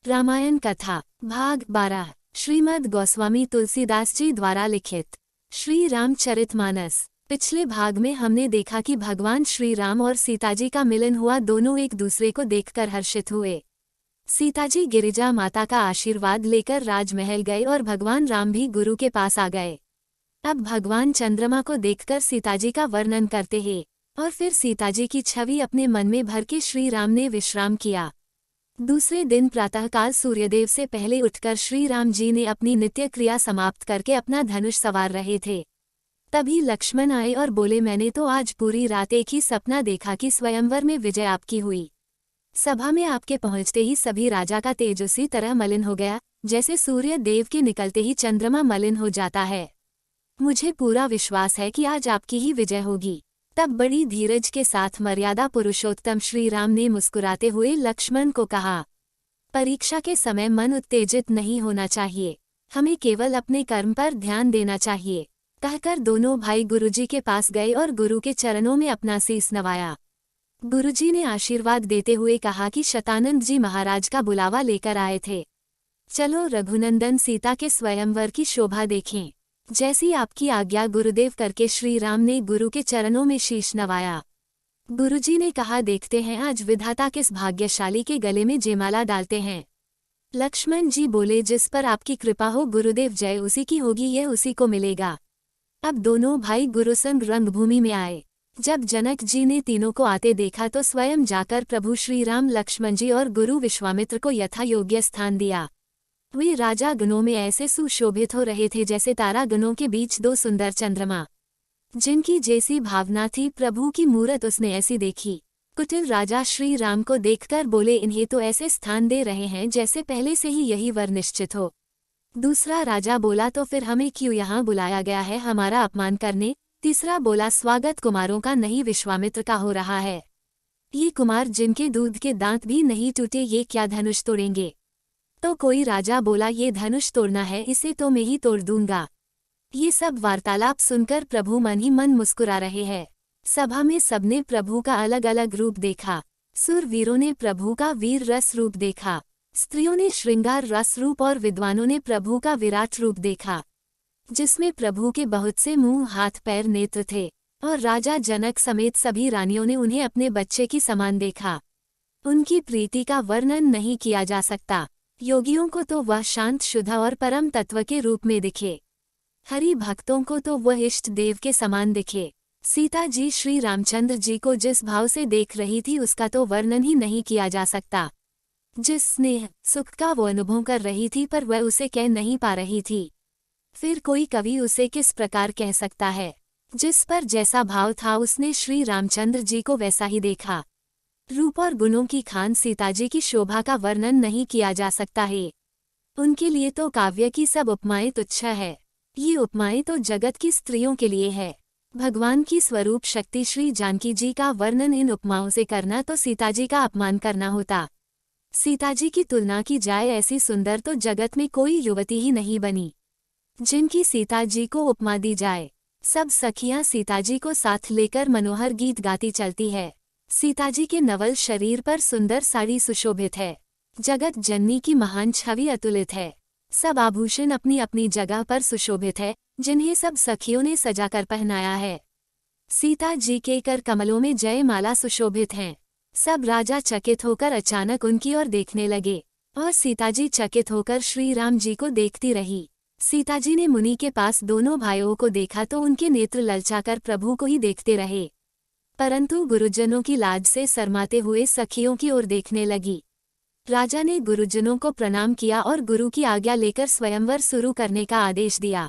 रामायण कथा भाग 12 श्रीमद् गोस्वामी तुलसीदास जी द्वारा लिखित श्री रामचरितमानस। पिछले भाग में हमने देखा कि भगवान श्री राम और सीताजी का मिलन हुआ। दोनों एक दूसरे को देखकर हर्षित हुए। सीताजी गिरिजा माता का आशीर्वाद लेकर राजमहल गए और भगवान राम भी गुरु के पास आ गए। अब भगवान चंद्रमा को देखकर सीताजी का वर्णन करते हैं और फिर सीताजी की छवि अपने मन में भर के श्री राम ने विश्राम किया। दूसरे दिन प्रातःकाल सूर्यदेव से पहले उठकर श्री राम जी ने अपनी नित्य क्रिया समाप्त करके अपना धनुष सवार रहे थे। तभी लक्ष्मण आए और बोले, मैंने तो आज पूरी रात एक ही सपना देखा कि स्वयंवर में विजय आपकी हुई। सभा में आपके पहुंचते ही सभी राजा का तेज उसी तरह मलिन हो गया जैसे सूर्य देव के निकलते ही चंद्रमा मलिन हो जाता है। मुझे पूरा विश्वास है कि आज आपकी ही विजय होगी। तब बड़ी धीरज के साथ मर्यादा पुरुषोत्तम श्री राम ने मुस्कुराते हुए लक्ष्मण को कहा, परीक्षा के समय मन उत्तेजित नहीं होना चाहिए, हमें केवल अपने कर्म पर ध्यान देना चाहिए। कहकर दोनों भाई गुरुजी के पास गए और गुरु के चरणों में अपना शीस नवाया। गुरुजी ने आशीर्वाद देते हुए कहा कि शतानंद जी महाराज का बुलावा लेकर आए थे। चलो रघुनंदन सीता के स्वयंवर की शोभा देखें। जैसी आपकी आज्ञा गुरुदेव करके श्री राम ने गुरु के चरणों में शीश नवाया। गुरुजी ने कहा, देखते हैं आज विधाता किस भाग्यशाली के गले में जयमाला डालते हैं। लक्ष्मण जी बोले, जिस पर आपकी कृपा हो गुरुदेव, जय उसी की होगी, यह उसी को मिलेगा। अब दोनों भाई गुरुसंग रंगभूमि में आए। जब जनक जी ने तीनों को आते देखा तो स्वयं जाकर प्रभु श्री राम, लक्ष्मण जी और गुरु विश्वामित्र को यथा योग्य स्थान दिया। वे राजा गणों में ऐसे सुशोभित हो रहे थे जैसे तारा गणों के बीच दो सुंदर चंद्रमा। जिनकी जैसी भावना थी प्रभु की मूरत उसने ऐसी देखी। कुटिल राजा श्री राम को देखकर बोले, इन्हें तो ऐसे स्थान दे रहे हैं जैसे पहले से ही यही वर निश्चित हो। दूसरा राजा बोला, तो फिर हमें क्यों यहाँ बुलाया गया है, हमारा अपमान करने। तीसरा बोला, स्वागत कुमारों का नहीं विश्वामित्र का हो रहा है। ये कुमार जिनके दूध के दांत भी नहीं टूटे, ये क्या धनुष तोड़ेंगे। तो कोई राजा बोला, ये धनुष तोड़ना है, इसे तो मैं ही तोड़ दूंगा। ये सब वार्तालाप सुनकर प्रभु मन ही मन मुस्कुरा रहे हैं। सभा में सबने प्रभु का अलग अलग रूप देखा। सुरवीरों ने प्रभु का वीर रस रूप देखा, स्त्रियों ने श्रृंगार रस रूप और विद्वानों ने प्रभु का विराट रूप देखा, जिसमें प्रभु के बहुत से मुंह, हाथ, पैर, नेत्र थे। और राजा जनक समेत सभी रानियों ने उन्हें अपने बच्चे की समान देखा। उनकी प्रीति का वर्णन नहीं किया जा सकता। योगियों को तो वह शांत, शुद्ध और परम तत्व के रूप में दिखे। हरि भक्तों को तो वह इष्ट देव के समान दिखे। सीता जी श्री रामचंद्र जी को जिस भाव से देख रही थी उसका तो वर्णन ही नहीं किया जा सकता। जिस स्नेह सुख का वो अनुभव कर रही थी पर वह उसे कह नहीं पा रही थी, फिर कोई कवि उसे किस प्रकार कह सकता है। जिस पर जैसा भाव था उसने श्री रामचंद्र जी को वैसा ही देखा। रूप और गुणों की खान सीताजी की शोभा का वर्णन नहीं किया जा सकता है। उनके लिए तो काव्य की सब उपमाएं तुच्छ है। ये उपमाएं तो जगत की स्त्रियों के लिए है। भगवान की स्वरूप शक्ति श्री जानकी जी का वर्णन इन उपमाओं से करना तो सीताजी का अपमान करना होता। सीताजी की तुलना की जाए ऐसी सुंदर तो जगत में कोई युवती ही नहीं बनी जिनकी सीताजी को उपमा दी जाए। सब सखियां सीताजी को साथ लेकर मनोहर गीत गाती चलती है। सीताजी के नवल शरीर पर सुंदर साड़ी सुशोभित है। जगत जननी की महान छवि अतुलित है। सब आभूषण अपनी अपनी जगह पर सुशोभित है जिन्हें सब सखियों ने सजाकर पहनाया है। सीता जी के कर कमलों में जयमाला सुशोभित हैं। सब राजा चकित होकर अचानक उनकी ओर देखने लगे और सीताजी चकित होकर श्री राम जी को देखती रही। सीताजी ने मुनि के पास दोनों भाइयों को देखा तो उनके नेत्र ललचाकर प्रभु को ही देखते रहे, परंतु गुरुजनों की लाज से शर्माते हुए सखियों की ओर देखने लगी। राजा ने गुरुजनों को प्रणाम किया और गुरु की आज्ञा लेकर स्वयंवर शुरू करने का आदेश दिया।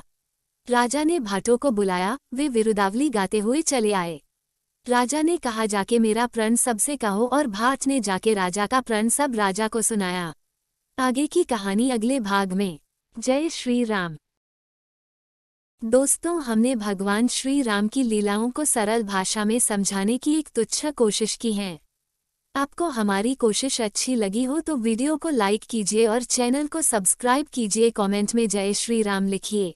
राजा ने भाटों को बुलाया, वे विरुदावली गाते हुए चले आए। राजा ने कहा, जाके मेरा प्रण सबसे कहो, और भाट ने जाके राजा का प्रण सब राजा को सुनाया। आगे की कहानी अगले भाग में। जय श्री राम। दोस्तों, हमने भगवान श्री राम की लीलाओं को सरल भाषा में समझाने की एक तुच्छ कोशिश की है। आपको हमारी कोशिश अच्छी लगी हो तो वीडियो को लाइक कीजिए और चैनल को सब्सक्राइब कीजिए। कमेंट में जय श्री राम लिखिए।